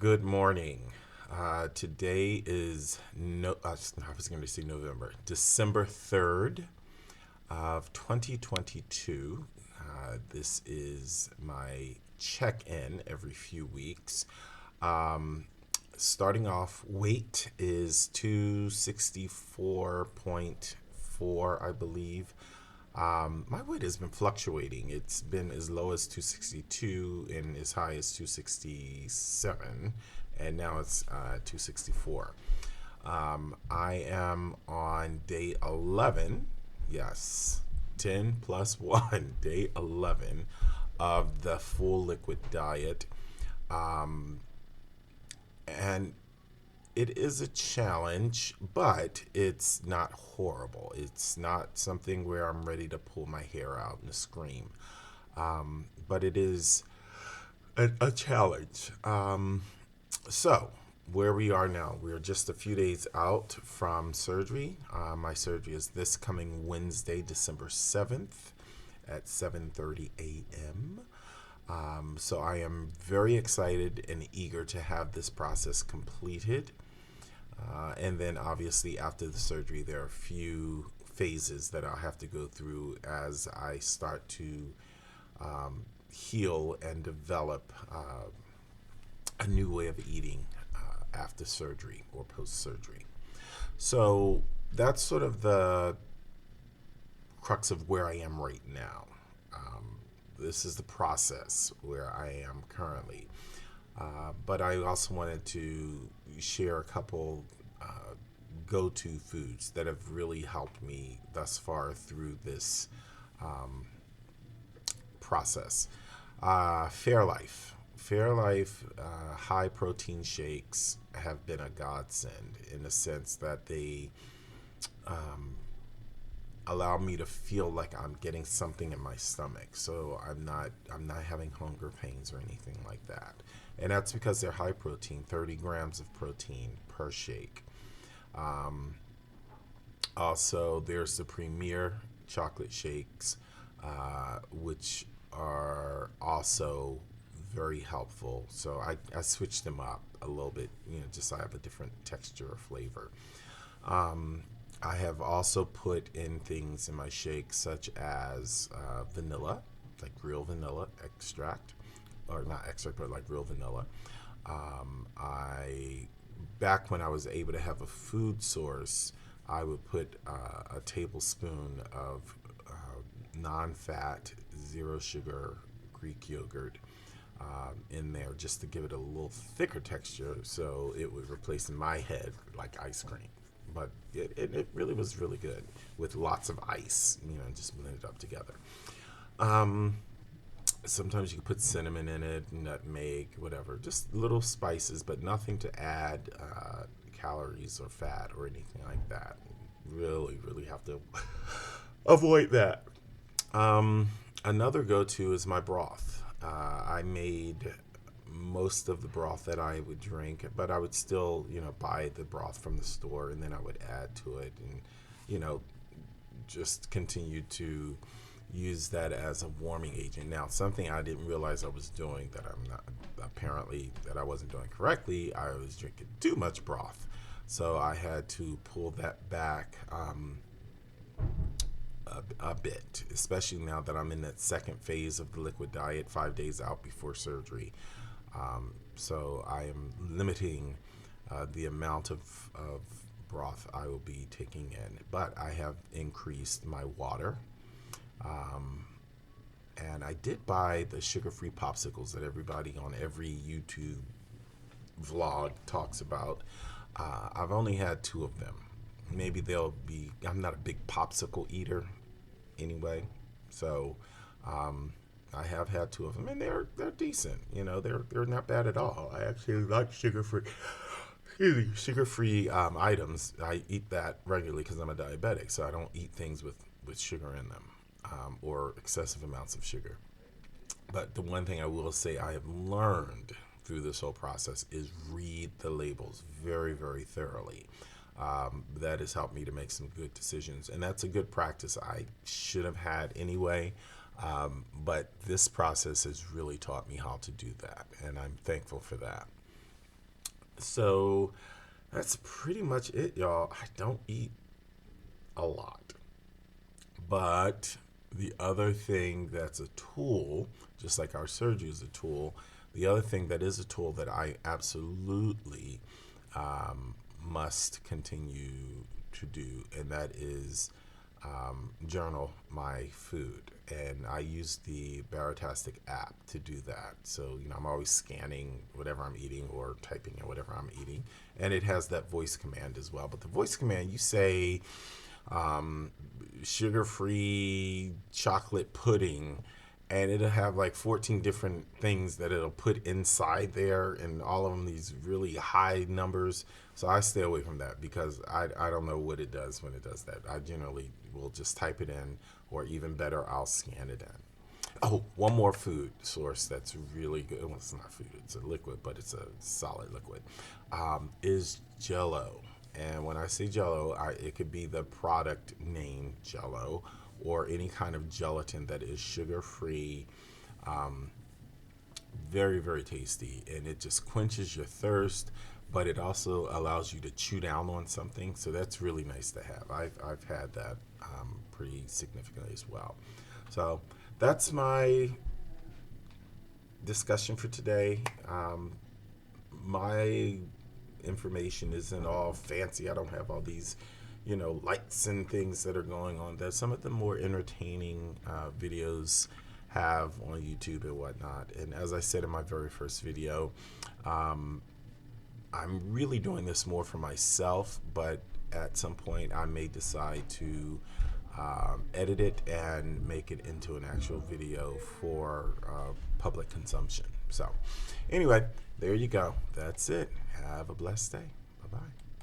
Good morning. Today is I was going to say November, December 3rd of 2022. This is my check-in every few weeks. Um, Starting off, weight is 264.4, I believe. My weight has been fluctuating. It's been as low as 262 and as high as 267, and now it's 264. I am on day 11. Yes, 10 plus 1, day 11 of the full liquid diet. Um, and it is a challenge, but it's not horrible. It's not something where I'm ready to pull my hair out and scream. But it is a challenge. So, where we are now, we're just a few days out from surgery. My surgery is this coming Wednesday, December 7th at 7:30 a.m. So I am very excited and eager to have this process completed. And then obviously after the surgery, there are a few phases that I'll have to go through as I start to heal and develop a new way of eating after surgery or post surgery. So that's sort of the crux of where I am right now. This is the process where I am currently. But I also wanted to share a couple go to foods that have really helped me thus far through this um, process. Fairlife. Fairlife high protein shakes have been a godsend in the sense that they um, allow me to feel like I'm getting something in my stomach. So I'm not having hunger pains or anything like that. And that's because they're high protein, 30 grams of protein per shake. Um, Also, there's the Premier chocolate shakes, which are also very helpful. So I switched them up a little bit, just so I have a different texture or flavor. Um, I have also put in things in my shakes such as vanilla, like real vanilla extract, or not extract, but like real vanilla. I Back when I was able to have a food source, I would put a tablespoon of non-fat, zero sugar Greek yogurt in there just to give it a little thicker texture, so it would replace in my head like ice cream. But it really was really good with lots of ice, just blend it up together. Um, Sometimes you can put cinnamon in it, nutmeg, whatever, just little spices, but nothing to add calories or fat or anything like that. Really, really have to avoid that. Um, Another go-to is my broth. I made most of the broth that I would drink, but I would still, buy the broth from the store, and then I would add to it, and you know, just continue to use that as a warming agent. Now, something I didn't realize I was doing that I'm not apparently that I wasn't doing correctly. I was drinking too much broth, so I had to pull that back a bit, especially now that I'm in that second phase of the liquid diet, 5 days out before surgery. So I am limiting the amount of broth I will be taking in, but I have increased my water. Um, and I did buy the sugar-free popsicles that everybody on every YouTube vlog talks about. I've only had two of them. Maybe they'll be. I'm not a big popsicle eater anyway, so um, I have had two of them, and they're decent. They're not bad at all. I actually like sugar-free items. I eat that regularly because I'm a diabetic, so I don't eat things with sugar in them or excessive amounts of sugar. But the one thing I will say I have learned through this whole process is read the labels very, very thoroughly. That has helped me to make some good decisions, and that's a good practice I should have had anyway. But this process has really taught me how to do that, and I'm thankful for that. So that's pretty much it, y'all. I don't eat a lot. But the other thing that's a tool, just like our surgery is a tool, the other thing that is a tool that I absolutely must continue to do, and that is journal my food. And I use the Baratastic app to do that. So, I'm always scanning whatever I'm eating or typing in whatever I'm eating. And it has that voice command as well. But the voice command, you say, um, sugar-free chocolate pudding, and it'll have like 14 different things that it'll put inside there, and all of them these really high numbers. So I stay away from that because I don't know what it does when it does that. I generally will just type it in, or even better, I'll scan it in. Oh, one more food source that's really good. Well, it's not food, it's a liquid, but it's a solid liquid. Is Jello. And when I say Jello, it could be the product name Jello, or any kind of gelatin that is sugar free. Um, Very, very tasty, and it just quenches your thirst, but it also allows you to chew down on something. So that's really nice to have. I've had that pretty significantly as well. So that's my discussion for today. My information isn't all fancy. I don't have all these, lights and things that are going on. There's some of the more entertaining videos have on YouTube and whatnot. And as I said in my very first video, um, I'm really doing this more for myself, but at some point I may decide to edit it and make it into an actual video for public consumption. So, anyway, there you go. That's it. Have a blessed day. Bye bye.